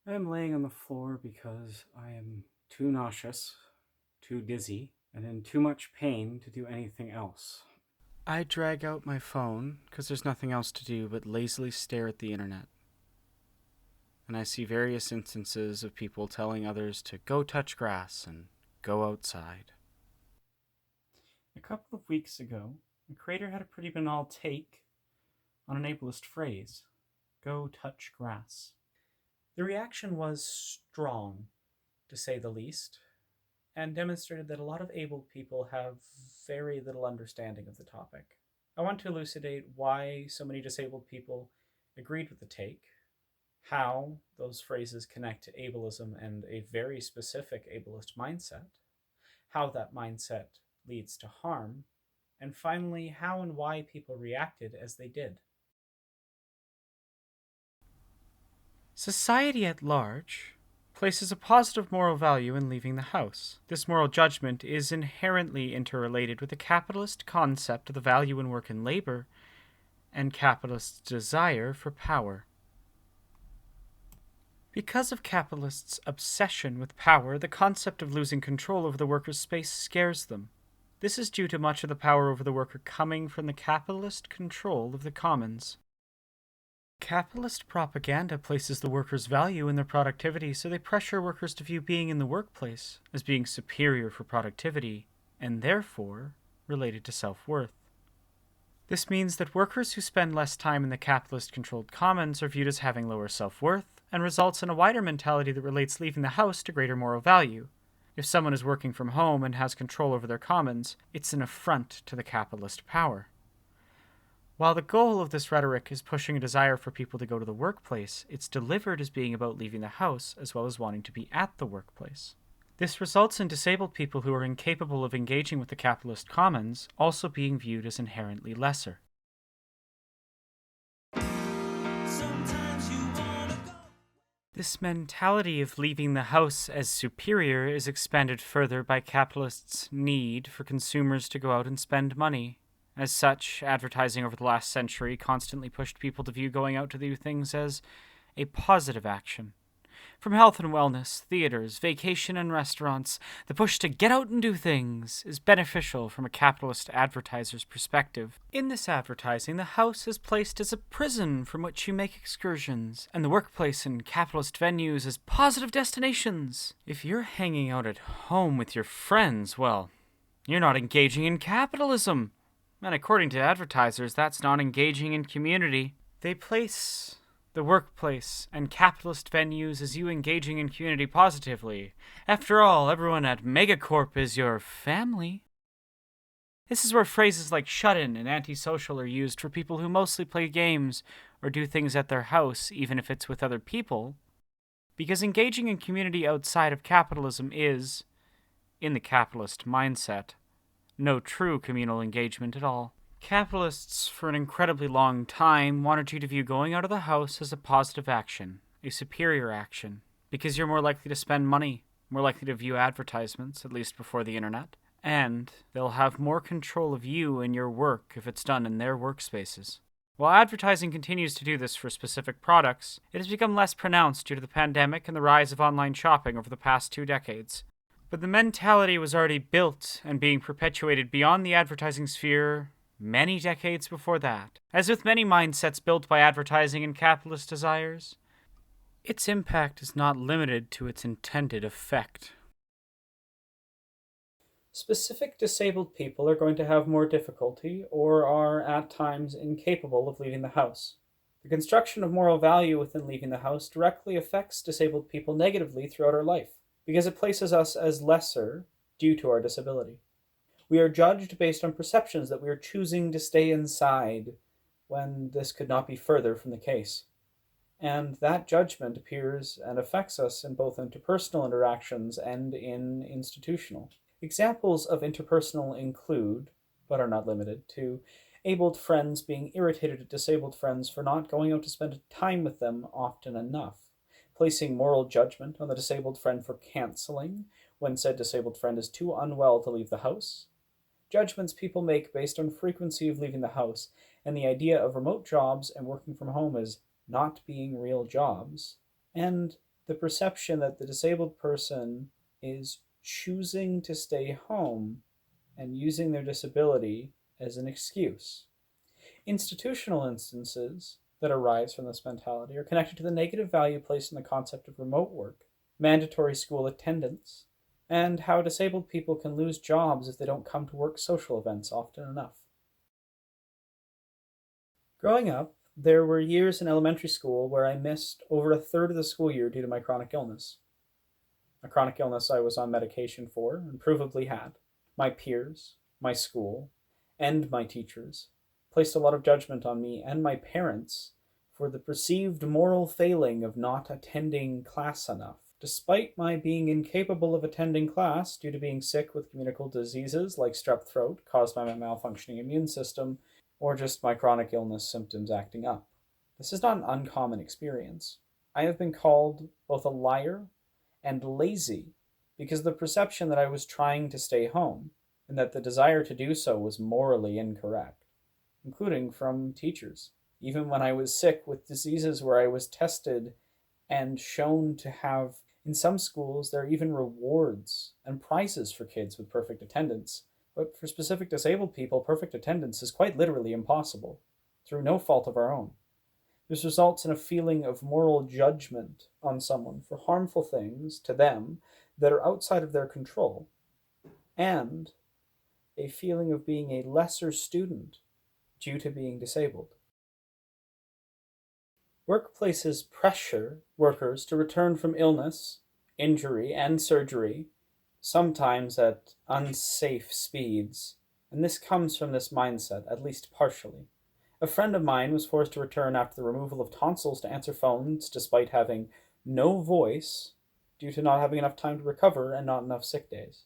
I am laying on the floor because I am too nauseous, too dizzy, and in too much pain to do anything else. I drag out my phone because there's nothing else to do but lazily stare at the internet. And I see various instances of people telling others to go touch grass and go outside. A couple of weeks ago, a creator had a pretty banal take on an ableist phrase, go touch grass. The reaction was strong, to say the least, and demonstrated that a lot of able people have very little understanding of the topic. I want to elucidate why so many disabled people agreed with the take, how those phrases connect to ableism and a very specific ableist mindset, how that mindset leads to harm, and finally, how and why people reacted as they did. Society at large places a positive moral value in leaving the house. This moral judgment is inherently interrelated with the capitalist concept of the value in work and labor and capitalists' desire for power. Because of capitalists' obsession with power, the concept of losing control over the worker's space scares them. This is due to much of the power over the worker coming from the capitalist control of the commons. Capitalist propaganda places the workers' value in their productivity, so they pressure workers to view being in the workplace as being superior for productivity, and therefore related to self-worth. This means that workers who spend less time in the capitalist-controlled commons are viewed as having lower self-worth, and results in a wider mentality that relates leaving the house to greater moral value. If someone is working from home and has control over their commons, it's an affront to the capitalist power. While the goal of this rhetoric is pushing a desire for people to go to the workplace, it's delivered as being about leaving the house as well as wanting to be at the workplace. This results in disabled people who are incapable of engaging with the capitalist commons also being viewed as inherently lesser. This mentality of leaving the house as superior is expanded further by capitalists' need for consumers to go out and spend money. As such, advertising over the last century constantly pushed people to view going out to do things as a positive action. From health and wellness, theaters, vacation, and restaurants, the push to get out and do things is beneficial from a capitalist advertiser's perspective. In this advertising, the house is placed as a prison from which you make excursions, and the workplace and capitalist venues as positive destinations. If you're hanging out at home with your friends, well, you're not engaging in capitalism. And according to advertisers, that's not engaging in community. They place the workplace and capitalist venues as you engaging in community positively. After all, everyone at Megacorp is your family. This is where phrases like shut-in and antisocial are used for people who mostly play games or do things at their house, even if it's with other people. Because engaging in community outside of capitalism is, in the capitalist mindset, no true communal engagement at all. Capitalists, for an incredibly long time, wanted you to view going out of the house as a positive action, a superior action, because you're more likely to spend money, more likely to view advertisements, at least before the internet, and they'll have more control of you and your work if it's done in their workspaces. While advertising continues to do this for specific products, it has become less pronounced due to the pandemic and the rise of online shopping over the past 2 decades. But the mentality was already built and being perpetuated beyond the advertising sphere many decades before that. As with many mindsets built by advertising and capitalist desires, its impact is not limited to its intended effect. Specific disabled people are going to have more difficulty or are at times incapable of leaving the house. The construction of moral value within leaving the house directly affects disabled people negatively throughout our life, because it places us as lesser due to our disability. We are judged based on perceptions that we are choosing to stay inside when this could not be further from the case. And that judgment appears and affects us in both interpersonal interactions and in institutional. Examples of interpersonal include, but are not limited to, abled friends being irritated at disabled friends for not going out to spend time with them often enough, placing moral judgment on the disabled friend for canceling when said disabled friend is too unwell to leave the house, judgments people make based on frequency of leaving the house, and the idea of remote jobs and working from home as not being real jobs, and the perception that the disabled person is choosing to stay home and using their disability as an excuse. Institutional instances that arise from this mentality are connected to the negative value placed in the concept of remote work, mandatory school attendance, and how disabled people can lose jobs if they don't come to work social events often enough. Growing up, there were years in elementary school where I missed over a third of the school year due to my chronic illness. A chronic illness I was on medication for and provably had. My peers, my school, and my teachers placed a lot of judgment on me and my parents for the perceived moral failing of not attending class enough. Despite my being incapable of attending class due to being sick with communicable diseases like strep throat caused by my malfunctioning immune system, or just my chronic illness symptoms acting up. This is not an uncommon experience. I have been called both a liar and lazy because of the perception that I was trying to stay home and that the desire to do so was morally incorrect, including from teachers. Even when I was sick with diseases where I was tested and shown to have, in some schools, there are even rewards and prizes for kids with perfect attendance. But for specific disabled people, perfect attendance is quite literally impossible, through no fault of our own. This results in a feeling of moral judgment on someone for harmful things to them that are outside of their control, and a feeling of being a lesser student due to being disabled. Workplaces pressure workers to return from illness, injury, and surgery, sometimes at unsafe speeds, and this comes from this mindset, at least partially. A friend of mine was forced to return after the removal of tonsils to answer phones despite having no voice due to not having enough time to recover and not enough sick days.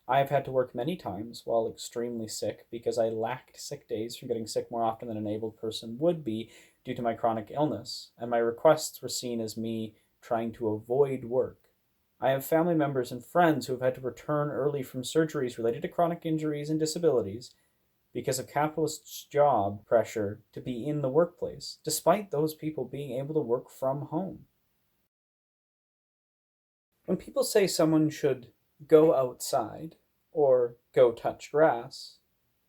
I have had to work many times while extremely sick because I lacked sick days from getting sick more often than an able person would be due to my chronic illness, and my requests were seen as me trying to avoid work. I have family members and friends who have had to return early from surgeries related to chronic injuries and disabilities because of capitalist job pressure to be in the workplace, despite those people being able to work from home. When people say someone should go outside or go touch grass,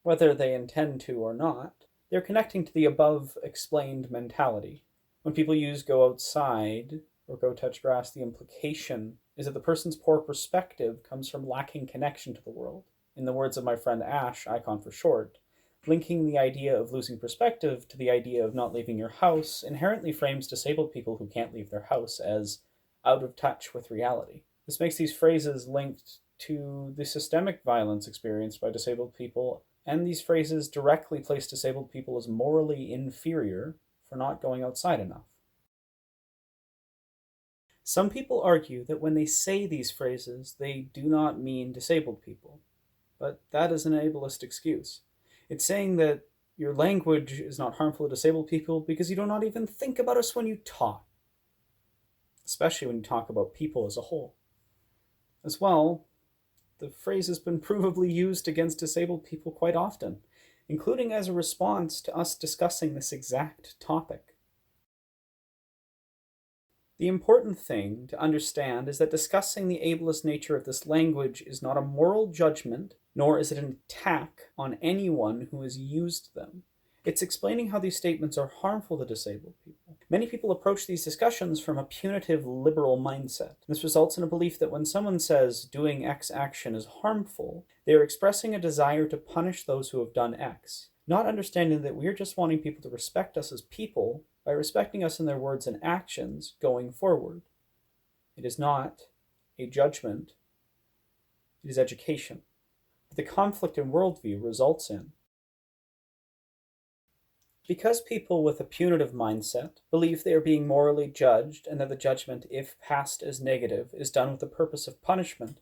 whether they intend to or not, they're connecting to the above explained mentality. When people use go outside or go touch grass, the implication is that the person's poor perspective comes from lacking connection to the world. In the words of my friend Ash, Icon for short, linking the idea of losing perspective to the idea of not leaving your house inherently frames disabled people who can't leave their house as out of touch with reality. This makes these phrases linked to the systemic violence experienced by disabled people, and these phrases directly place disabled people as morally inferior for not going outside enough. Some people argue that when they say these phrases, they do not mean disabled people, but that is an ableist excuse. It's saying that your language is not harmful to disabled people because you do not even think about us when you talk, especially when you talk about people as a whole. As well, the phrase has been provably used against disabled people quite often, including as a response to us discussing this exact topic. The important thing to understand is that discussing the ableist nature of this language is not a moral judgment, nor is it an attack on anyone who has used them. It's explaining how these statements are harmful to disabled people. Many people approach these discussions from a punitive liberal mindset. This results in a belief that when someone says doing X action is harmful, they are expressing a desire to punish those who have done X, not understanding that we are just wanting people to respect us as people by respecting us in their words and actions going forward. It is not a judgment, it is education. But the conflict in worldview results in. Because people with a punitive mindset believe they are being morally judged and that the judgment, if passed as negative, is done with the purpose of punishment,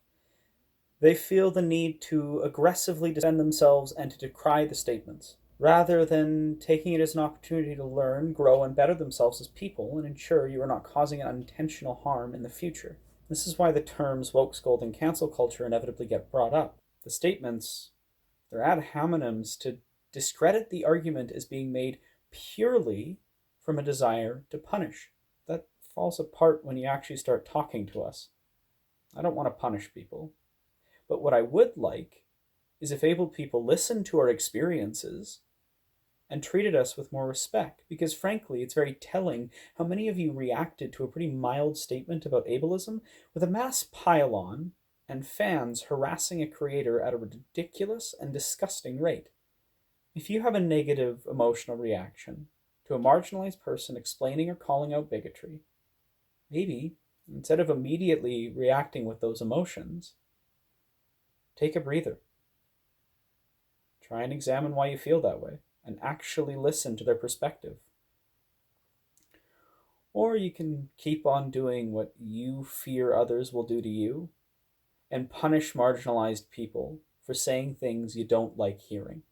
they feel the need to aggressively defend themselves and to decry the statements, rather than taking it as an opportunity to learn, grow, and better themselves as people and ensure you are not causing unintentional harm in the future. This is why the terms woke, scold, and cancel culture inevitably get brought up. The statements, they're ad hominems to discredit the argument as being made purely from a desire to punish. That falls apart when you actually start talking to us. I don't want to punish people. But what I would like is if able people listened to our experiences and treated us with more respect. Because frankly, it's very telling how many of you reacted to a pretty mild statement about ableism with a mass pile-on and fans harassing a creator at a ridiculous and disgusting rate. If you have a negative emotional reaction to a marginalized person explaining or calling out bigotry, maybe, instead of immediately reacting with those emotions, take a breather. Try and examine why you feel that way and actually listen to their perspective. Or you can keep on doing what you fear others will do to you and punish marginalized people for saying things you don't like hearing.